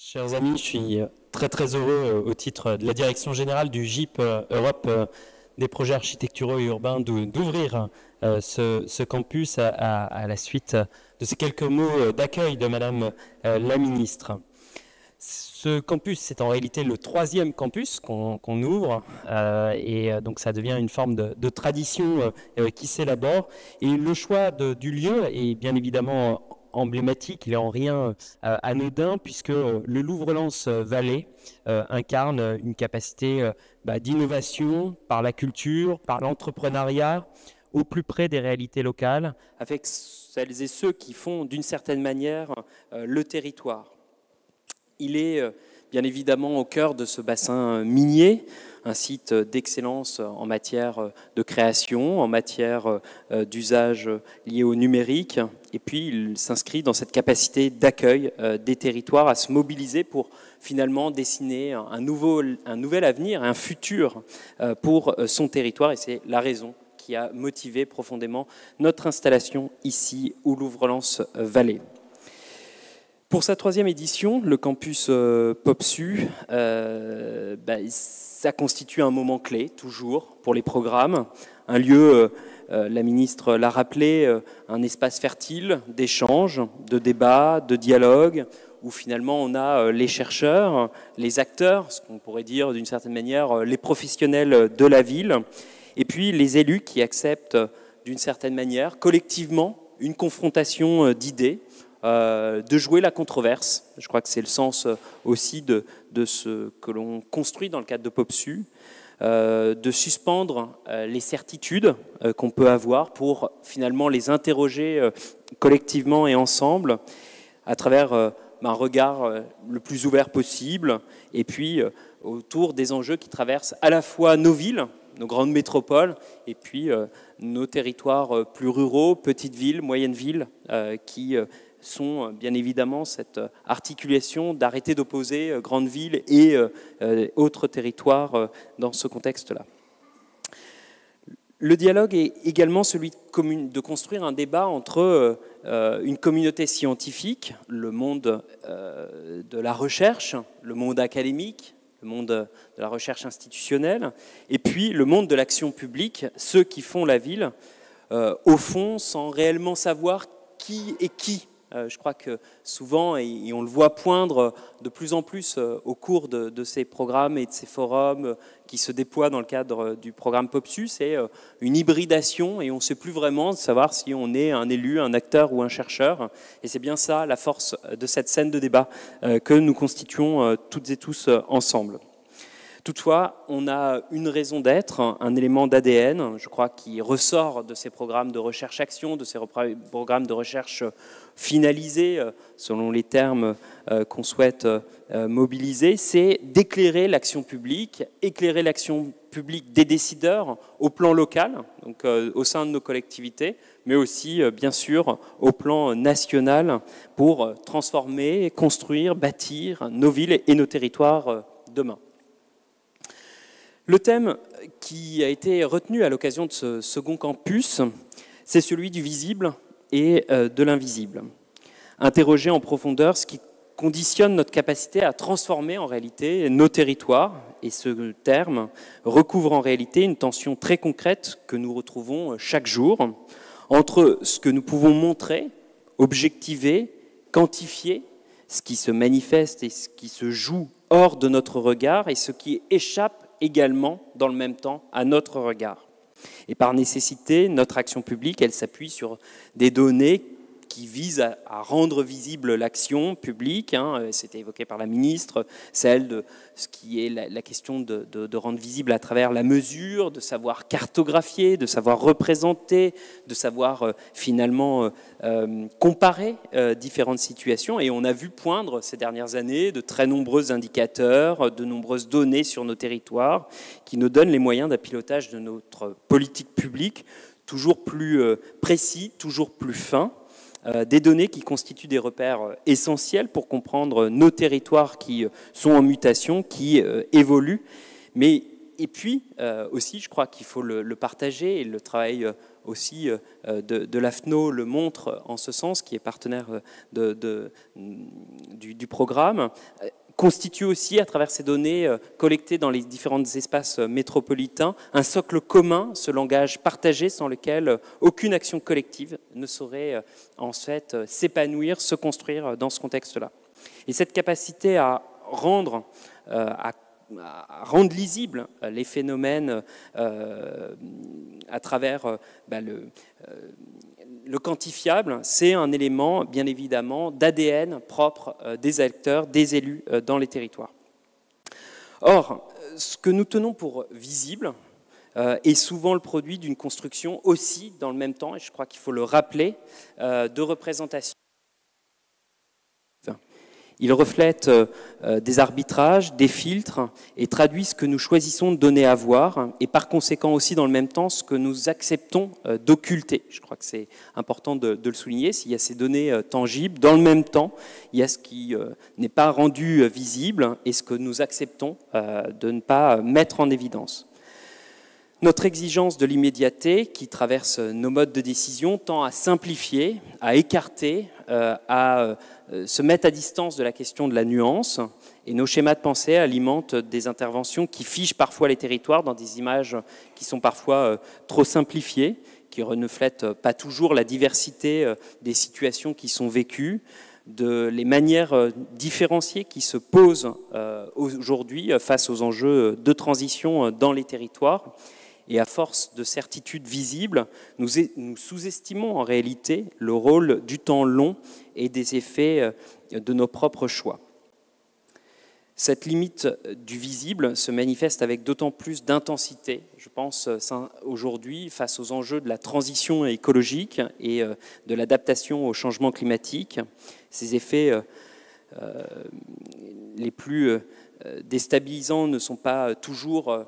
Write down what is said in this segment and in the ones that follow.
Chers amis, je suis très heureux au titre de la direction générale du GIP Europe des projets architecturaux et urbains d'ouvrir ce campus à la suite de ces quelques mots d'accueil de Madame la Ministre. Ce campus, c'est en réalité le troisième campus qu'on ouvre et donc ça devient une forme de tradition qui s'élabore. Et le choix du lieu est bien évidemment emblématique, il est en rien anodin puisque le Louvre-Lens Vallée incarne une capacité d'innovation par la culture, par l'entrepreneuriat, au plus près des réalités locales, avec celles et ceux qui font d'une certaine manière le territoire. Il est bien évidemment au cœur de ce bassin minier, un site d'excellence en matière de création, en matière d'usage lié au numérique, et puis il s'inscrit dans cette capacité d'accueil des territoires à se mobiliser pour finalement dessiner un nouvel avenir, un futur pour son territoire, et c'est la raison qui a motivé profondément notre installation ici au Louvre-Lens Vallée. Pour sa troisième édition, le campus POPSU, ça constitue un moment clé, toujours, pour les programmes. Un lieu, la ministre l'a rappelé, un espace fertile d'échange, de débat, de dialogue, où finalement on a les chercheurs, les acteurs, ce qu'on pourrait dire d'une certaine manière les professionnels de la ville, et puis les élus qui acceptent d'une certaine manière, collectivement, une confrontation d'idées, de jouer la controverse. Je crois que c'est le sens aussi de ce que l'on construit dans le cadre de POPSU, de suspendre les certitudes qu'on peut avoir pour finalement les interroger collectivement et ensemble à travers un regard le plus ouvert possible et puis autour des enjeux qui traversent à la fois nos villes, nos grandes métropoles et puis nos territoires plus ruraux, petites villes, moyennes villes qui sont bien évidemment cette articulation d'arrêter d'opposer grandes villes et autres territoires dans ce contexte-là. Le dialogue est également celui de construire un débat entre une communauté scientifique, le monde de la recherche, le monde académique, le monde de la recherche institutionnelle, et puis le monde de l'action publique, ceux qui font la ville, au fond, sans réellement savoir qui est qui. Je crois que souvent, et on le voit poindre de plus en plus au cours de ces programmes et de ces forums qui se déploient dans le cadre du programme POPSU, c'est une hybridation et on ne sait plus vraiment savoir si on est un élu, un acteur ou un chercheur. Et c'est bien ça la force de cette scène de débat que nous constituons toutes et tous ensemble. Toutefois, on a une raison d'être, un élément d'ADN, je crois, qui ressort de ces programmes de recherche-action, de ces programmes de recherche finalisés, selon les termes qu'on souhaite mobiliser, c'est d'éclairer l'action publique des décideurs au plan local, donc au sein de nos collectivités, mais aussi, bien sûr, au plan national pour transformer, construire, bâtir nos villes et nos territoires demain. Le thème qui a été retenu à l'occasion de ce second campus, c'est celui du visible et de l'invisible. Interroger en profondeur ce qui conditionne notre capacité à transformer en réalité nos territoires, et ce terme recouvre en réalité une tension très concrète que nous retrouvons chaque jour entre ce que nous pouvons montrer, objectiver, quantifier, ce qui se manifeste et ce qui se joue hors de notre regard et ce qui échappe également, dans le même temps, à notre regard. Et par nécessité, notre action publique, elle s'appuie sur des données qui visent à rendre visible l'action publique. C'était évoqué par la ministre, celle de ce qui est la question de rendre visible à travers la mesure, de savoir cartographier, de savoir représenter, de savoir finalement comparer différentes situations. Et on a vu poindre ces dernières années de très nombreux indicateurs, de nombreuses données sur nos territoires qui nous donnent les moyens d'un pilotage de notre politique publique toujours plus précis, toujours plus fin. Des données qui constituent des repères essentiels pour comprendre nos territoires qui sont en mutation, qui évoluent. Mais, et puis aussi, je crois qu'il faut le partager, et le travail aussi de l'AFNO le montre en ce sens, qui est partenaire du programme, constitue aussi, à travers ces données collectées dans les différents espaces métropolitains, un socle commun, ce langage partagé sans lequel aucune action collective ne saurait en fait s'épanouir, se construire dans ce contexte-là. Et cette capacité à rendre lisibles les phénomènes à travers le quantifiable, c'est un élément, bien évidemment, d'ADN propre des acteurs, des élus dans les territoires. Or, ce que nous tenons pour visible est souvent le produit d'une construction aussi, dans le même temps, et je crois qu'il faut le rappeler, de représentation. Il reflète des arbitrages, des filtres et traduit ce que nous choisissons de donner à voir et par conséquent aussi dans le même temps ce que nous acceptons d'occulter. Je crois que c'est important de le souligner. S'il y a ces données tangibles, dans le même temps, il y a ce qui n'est pas rendu visible et ce que nous acceptons de ne pas mettre en évidence. Notre exigence de l'immédiateté qui traverse nos modes de décision tend à simplifier, à écarter, à se mettre à distance de la question de la nuance. Et nos schémas de pensée alimentent des interventions qui fichent parfois les territoires dans des images qui sont parfois trop simplifiées, qui ne reflètent pas toujours la diversité des situations qui sont vécues, les manières différenciées qui se posent aujourd'hui face aux enjeux de transition dans les territoires. Et à force de certitudes visibles, nous sous-estimons en réalité le rôle du temps long et des effets de nos propres choix. Cette limite du visible se manifeste avec d'autant plus d'intensité, je pense, aujourd'hui, face aux enjeux de la transition écologique et de l'adaptation au changement climatique. Ces effets les plus déstabilisants ne sont pas toujours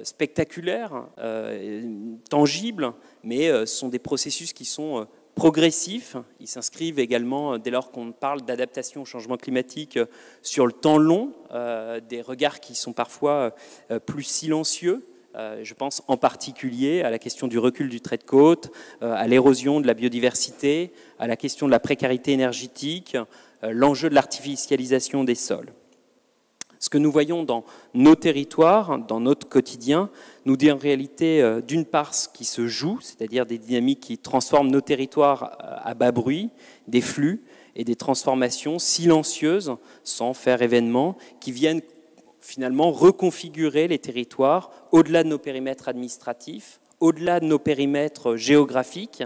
spectaculaires, tangibles, mais sont des processus qui sont progressifs. Ils s'inscrivent également, dès lors qu'on parle d'adaptation au changement climatique, sur le temps long, des regards qui sont parfois plus silencieux. Je pense en particulier à la question du recul du trait de côte, à l'érosion de la biodiversité, à la question de la précarité énergétique, l'enjeu de l'artificialisation des sols. Ce que nous voyons dans nos territoires, dans notre quotidien, nous dit en réalité d'une part ce qui se joue, c'est-à-dire des dynamiques qui transforment nos territoires à bas bruit, des flux et des transformations silencieuses, sans faire événement, qui viennent finalement reconfigurer les territoires au-delà de nos périmètres administratifs, au-delà de nos périmètres géographiques,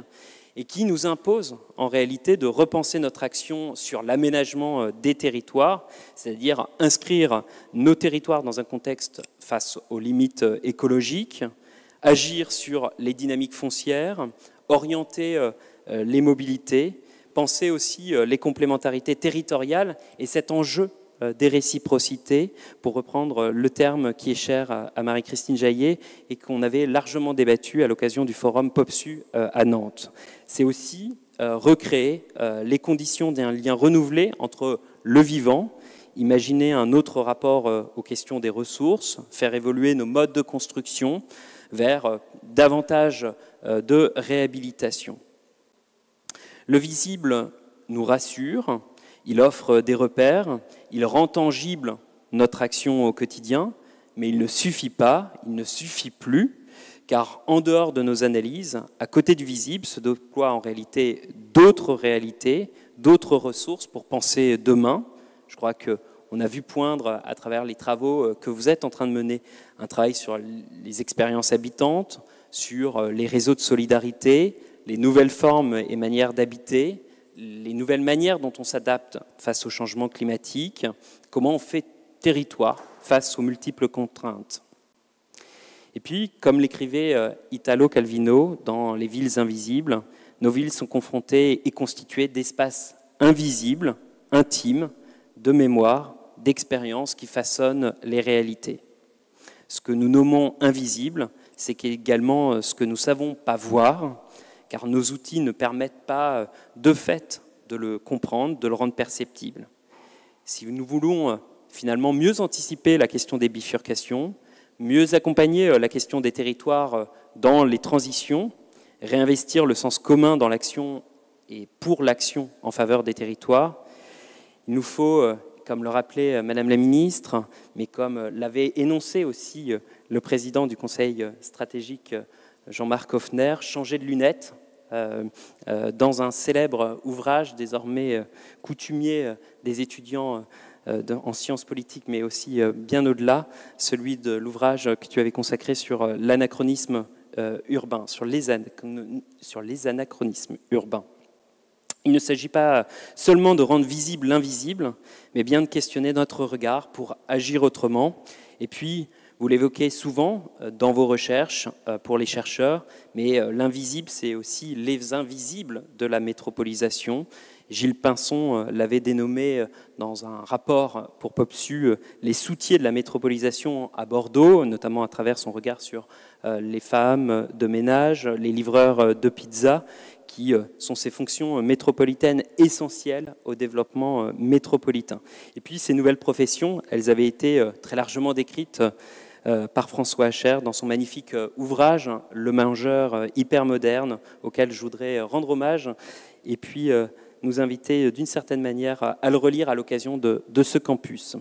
et qui nous impose en réalité de repenser notre action sur l'aménagement des territoires, c'est-à-dire inscrire nos territoires dans un contexte face aux limites écologiques, agir sur les dynamiques foncières, orienter les mobilités, penser aussi les complémentarités territoriales et cet enjeu des réciprocités, pour reprendre le terme qui est cher à Marie-Christine Jaillet et qu'on avait largement débattu à l'occasion du forum POPSU à Nantes. C'est aussi recréer les conditions d'un lien renouvelé entre le vivant, imaginer un autre rapport aux questions des ressources, faire évoluer nos modes de construction vers davantage de réhabilitation. Le visible nous rassure, il offre des repères, il rend tangible notre action au quotidien, mais il ne suffit pas, il ne suffit plus, car en dehors de nos analyses, à côté du visible, se déploient en réalité d'autres réalités, d'autres ressources pour penser demain. Je crois qu'on a vu poindre à travers les travaux que vous êtes en train de mener, un travail sur les expériences habitantes, sur les réseaux de solidarité, les nouvelles formes et manières d'habiter, les nouvelles manières dont on s'adapte face au changement climatique, comment on fait territoire face aux multiples contraintes. Et puis, comme l'écrivait Italo Calvino dans Les villes invisibles, nos villes sont confrontées et constituées d'espaces invisibles, intimes, de mémoire, d'expériences qui façonnent les réalités. Ce que nous nommons invisible, c'est également ce que nous ne savons pas voir, car nos outils ne permettent pas de fait de le comprendre, de le rendre perceptible. Si nous voulons finalement mieux anticiper la question des bifurcations, mieux accompagner la question des territoires dans les transitions, réinvestir le sens commun dans l'action et pour l'action en faveur des territoires. Il nous faut, comme le rappelait Madame la Ministre, mais comme l'avait énoncé aussi le président du Conseil stratégique Jean-Marc Hoffner, changer de lunettes dans un célèbre ouvrage désormais coutumier des étudiants en sciences politiques, mais aussi bien au-delà, celui de l'ouvrage que tu avais consacré sur l'anachronisme urbain, sur les anachronismes urbains. Il ne s'agit pas seulement de rendre visible l'invisible, mais bien de questionner notre regard pour agir autrement. Et puis, vous l'évoquez souvent dans vos recherches pour les chercheurs, mais l'invisible, c'est aussi les invisibles de la métropolisation. Gilles Pinson l'avait dénommé dans un rapport pour PopSu les soutiers de la métropolisation à Bordeaux, notamment à travers son regard sur les femmes de ménage, les livreurs de pizza, qui sont ces fonctions métropolitaines essentielles au développement métropolitain. Et puis ces nouvelles professions, elles avaient été très largement décrites par François Hacher dans son magnifique ouvrage « Le mangeur hypermoderne », auquel je voudrais rendre hommage, et puis nous inviter d'une certaine manière à le relire à l'occasion de ce campus.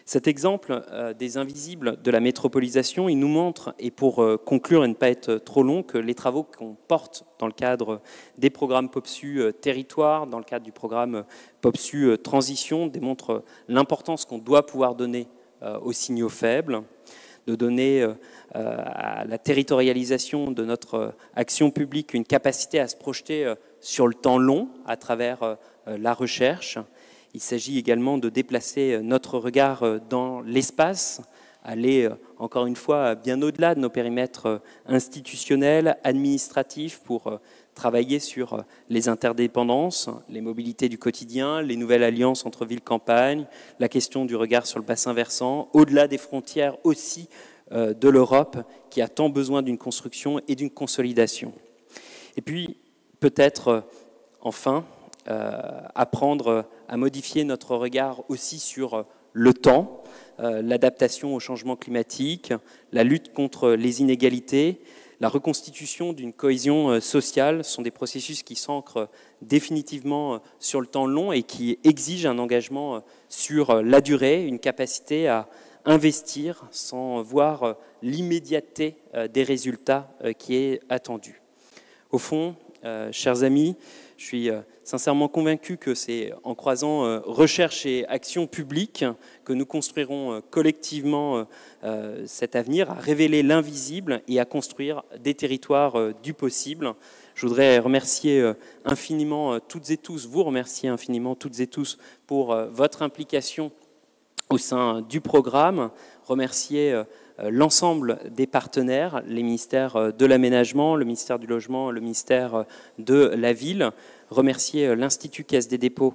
Cet exemple des invisibles de la métropolisation, il nous montre, et pour conclure et ne pas être trop long, que les travaux qu'on porte dans le cadre des programmes PopSu Territoire, dans le cadre du programme PopSu Transition, démontrent l'importance qu'on doit pouvoir donner aux signaux faibles, de donner à la territorialisation de notre action publique une capacité à se projeter sur le temps long à travers la recherche. Il s'agit également de déplacer notre regard dans l'espace, aller encore une fois bien au-delà de nos périmètres institutionnels, administratifs, pour travailler sur les interdépendances, les mobilités du quotidien, les nouvelles alliances entre ville-campagne, la question du regard sur le bassin versant, au-delà des frontières aussi de l'Europe, qui a tant besoin d'une construction et d'une consolidation. Et puis, peut-être, enfin, apprendre à modifier notre regard aussi sur le temps, l'adaptation au changement climatique, la lutte contre les inégalités, la reconstitution d'une cohésion sociale sont des processus qui s'ancrent définitivement sur le temps long et qui exigent un engagement sur la durée, une capacité à investir sans voir l'immédiateté des résultats qui est attendue. Au fond, chers amis, je suis sincèrement convaincu que c'est en croisant recherche et action publique que nous construirons collectivement cet avenir, à révéler l'invisible et à construire des territoires du possible. Je voudrais remercier infiniment toutes et tous, vous remercier infiniment toutes et tous pour votre implication au sein du programme, remercier l'ensemble des partenaires, les ministères de l'aménagement, le ministère du logement, le ministère de la ville, remercier l'Institut Caisse des dépôts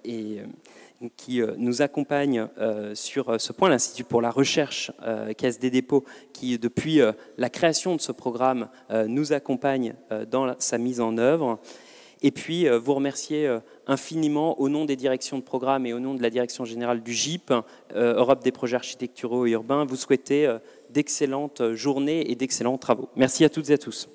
qui nous accompagne sur ce point, l'Institut pour la recherche Caisse des dépôts, qui depuis la création de ce programme nous accompagne dans sa mise en œuvre. Et puis, vous remercier infiniment au nom des directions de programme et au nom de la direction générale du GIP, Europe des projets architecturaux et urbains, vous souhaiter d'excellentes journées et d'excellents travaux. Merci à toutes et à tous.